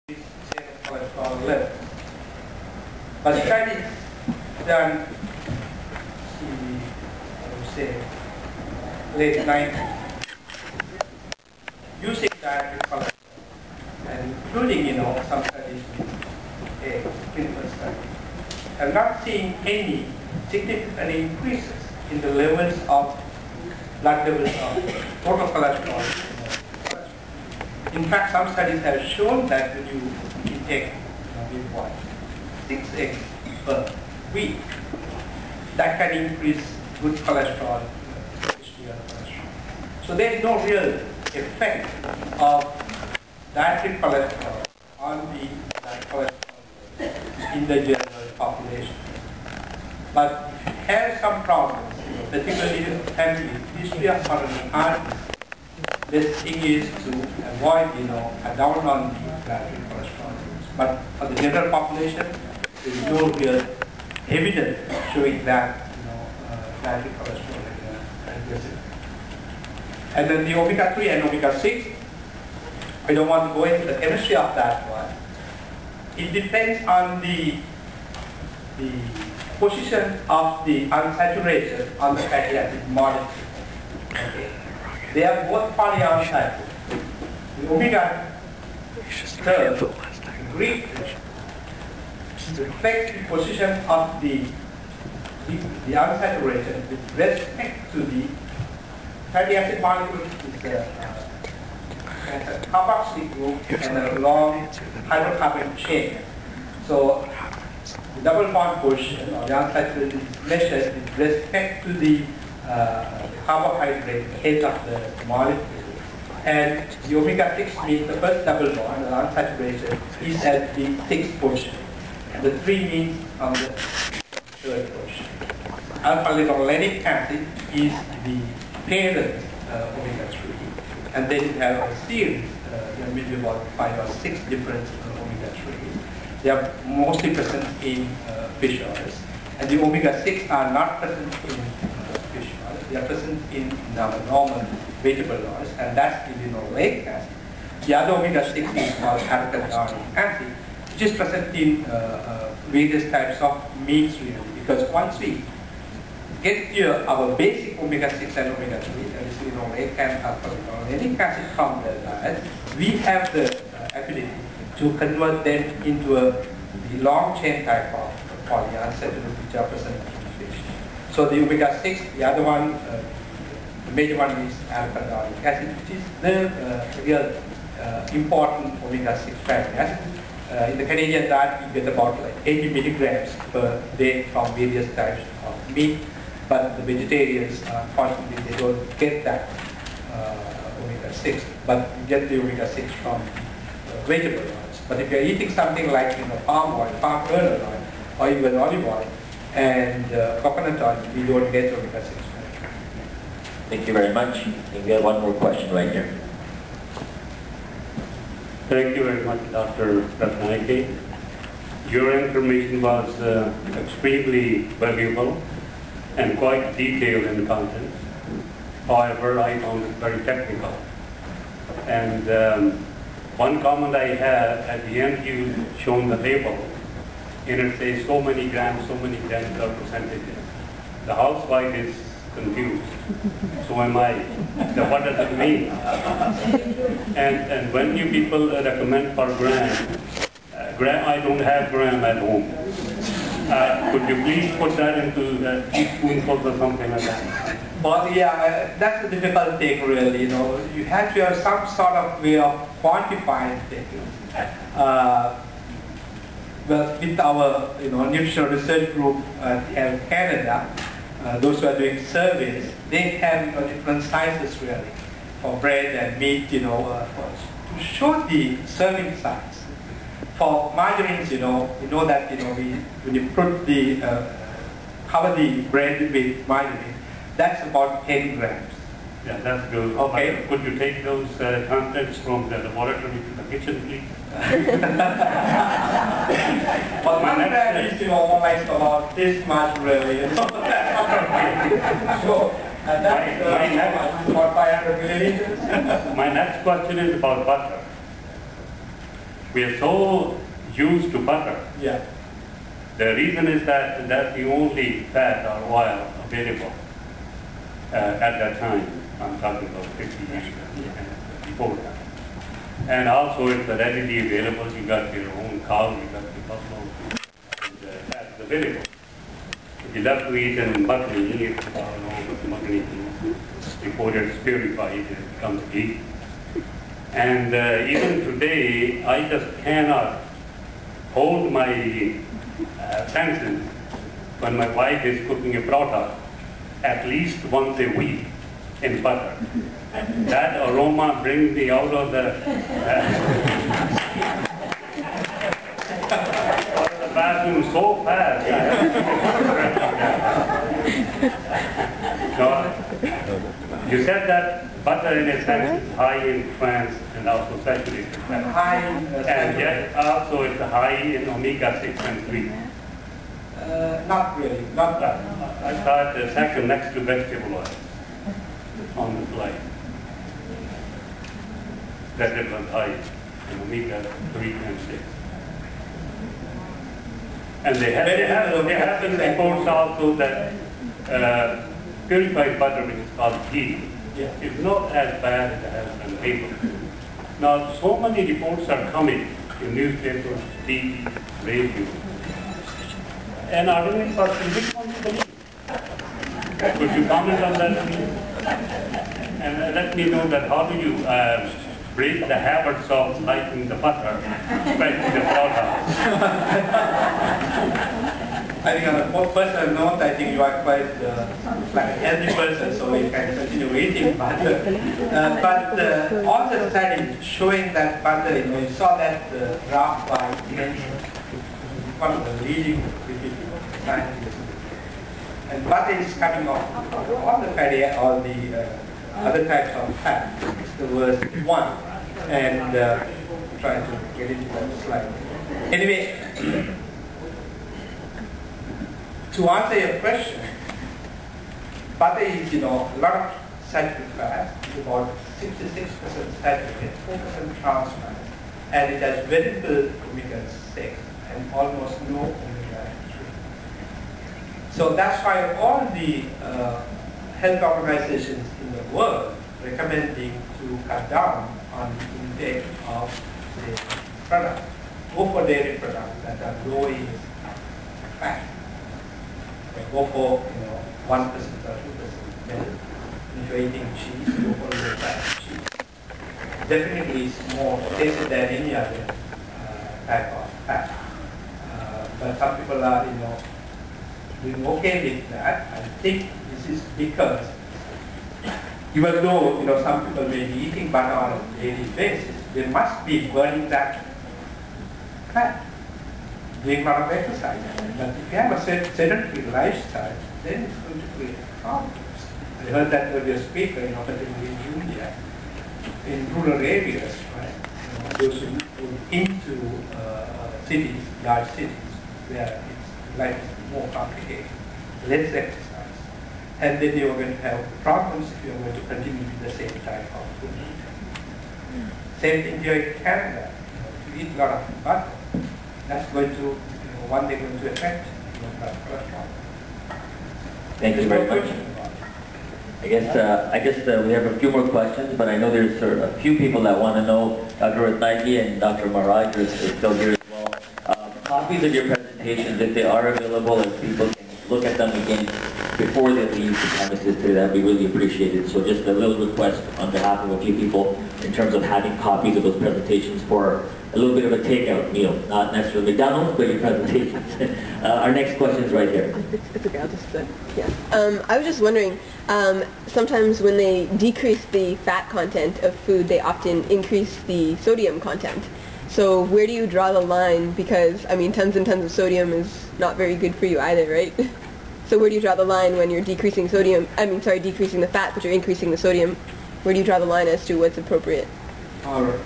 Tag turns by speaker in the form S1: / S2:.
S1: cholesterol level. But studies done in, I would say, late 90s, using dietary cholesterol, and including, some studies with clinical studies, have not seen any significant increases in the levels of blood levels of total cholesterol. In fact, some studies have shown that when you intake 6 eggs per week, that can increase good cholesterol, HDL cholesterol. So there is no real effect of dietary cholesterol on the blood cholesterol in the general population. But has some problems, particularly family history of coronary arteries. Best thing is to avoid, cut down on the dietary cholesterol levels. But for the general population, there is no real evidence showing that, dietary cholesterol is aggressive. And then the omega-3 and omega-6, I don't want to go into the chemistry of that one. It depends on the position of the unsaturation on the fatty acid molecule. Okay. They are both polyunsaturated. The omega term, the Greek, reflects the position of the unsaturation with respect to the fatty acid molecule, is a carboxylic group and a long hydrocarbon chain. So the double bond position of the unsaturated is measured with respect to the carbohydrate head of the molecule. And the omega-6 means the first double bond, the unsaturation, is at the 6th position. And the 3 means on the 3rd position. Alpha-linolenic acid is the parent omega-3. And then you have a series, maybe about 5 or 6 different omega-3s. They are mostly present in fish oils. And the omega-6 are not present in fish oils. They are present in normal vegetable oils, and that's the linoleic acid. The other omega-6 is called arachidonic acid, which is present in various types of meats, really. Because once we get here our basic omega-6 and omega-3, that is linoleic and alpha-linolenic acid from the diet, we have the ability to convert them into a long chain type of polyunsaturated which are present in fish. So the omega-6, the other one, the major one is alpha-linolenic acid, which is the real important omega-6 fatty acid. In the Canadian diet, we get about 80 milligrams per day from various types of meat, but the vegetarians, unfortunately, they don't get that omega-6, but you get the omega-6 from vegetable oils. But if you're eating something like palm oil, palm kernel oil, or even olive oil, and coconut oil, we don't get omega-6.
S2: Thank you very much. We have one more question right here.
S3: Thank you very much, Dr. Ratnayake. Your information was extremely valuable and quite detailed in the content. However, I found it very technical. And one comment I had, at the end you shown the label, and it says so many grams or percentages. The housewife is confused. So am I. Now what does it mean? And when you people recommend per gram, I don't have gram at home. Could you please put that into teaspoonfuls or something like that?
S1: Well, yeah, that's a difficult thing, really. You have to have some sort of way of quantifying things. Well, with our nutritional research group in Canada, those who are doing surveys, they have different sizes really for bread and meat, to show the serving size. For margarines, we know that when you put cover the bread with margarine, that's about 10 grams.
S3: Yeah, that's good.
S1: Okay.
S3: Could you take those contents from the laboratory to the kitchen, please?
S1: Well, 1 gram is almost about this much, really. So, and that's about 500 milliliters.
S3: My next question is about butter. We are so used to butter.
S1: Yeah.
S3: The reason is that that's the only fat or oil available at that time. I'm talking about 50 years before that. And also it's readily available. You got your own cow, you got the buffalo, and that's available. If you love to eat and butter, you need to before it's purified, it becomes ghee. And even today, I just cannot hold my senses when my wife is cooking a prata at least once a week in butter. That aroma brings me out of the bathroom so fast. You said that butter in a sense is high in trans and also saturated fat.
S1: High in
S3: And yet also it's high in omega-6 and 3.
S1: not really, not that.
S3: I thought the section next to vegetable oil on the slide. That it was high in omega-3 and 6. And they have been reports also that purified butter, which is called ghee, is not as bad as it has been labeled. Now, so many reports are coming in newspapers, TV, radio, and ordinary person, which one do you believe? Could you comment on that, please? And let me know that how do you break the habits of liking the butter, especially the product?
S1: I think on a more personal note, I think you are quite like a healthy person, so you can continue eating butter. But all the studies showing that butter, you saw that graph by one of the leading scientists. And butter is coming off all the fatty, all the other types of fat. It's the worst one. And try to get into that slide. Anyway, to answer your question, butter is, a lot of saturated fat, about 66% saturated, 4% trans fat, and it has very little omega-6 and almost no omega-3. So that's why all the health organizations in the world recommending to cut down on the intake of the product, go for dairy products that are low in fat. Go for 1% or 2% milk. If you're eating cheese, go for low fat cheese. Definitely it's more tasted than any other type of fat. But some people are doing okay with that. I think this is because even though some people may be eating butter on a daily basis, they must be burning that fat, doing a lot of exercise. But if you have a sedentary lifestyle, then it's going to create problems. I heard that earlier speaker, particularly in India, in rural areas, right? Those who go into cities, large cities, where life is more complicated, less exercise. And then you're going to have problems if you're going to continue with the same type of food. Same thing here in Canada. If you eat a lot of butter, that's going to, one day going to affect your blood cholesterol.
S2: Thank you very much. I guess we have a few more questions, but I know there's a few people that want to know. Dr. Ratnayake and Dr. Maraj is still here as well. Copies of your presentations, if they are available, if people can look at them again before they leave the premises today, that would be really appreciated. So just a little request on behalf of a few people in terms of having copies of those presentations for a little bit of a takeout meal, not necessarily McDonald's, but your presentations. Our next question is right here.
S4: It's okay, I'll just, yeah. I was just wondering, sometimes when they decrease the fat content of food, they often increase the sodium content. So where do you draw the line? Because, I mean, tons and tons of sodium is not very good for you either, right? So where do you draw the line when you're decreasing decreasing the fat, but you're increasing the sodium? Where do you draw the line as to what's appropriate?
S1: All right.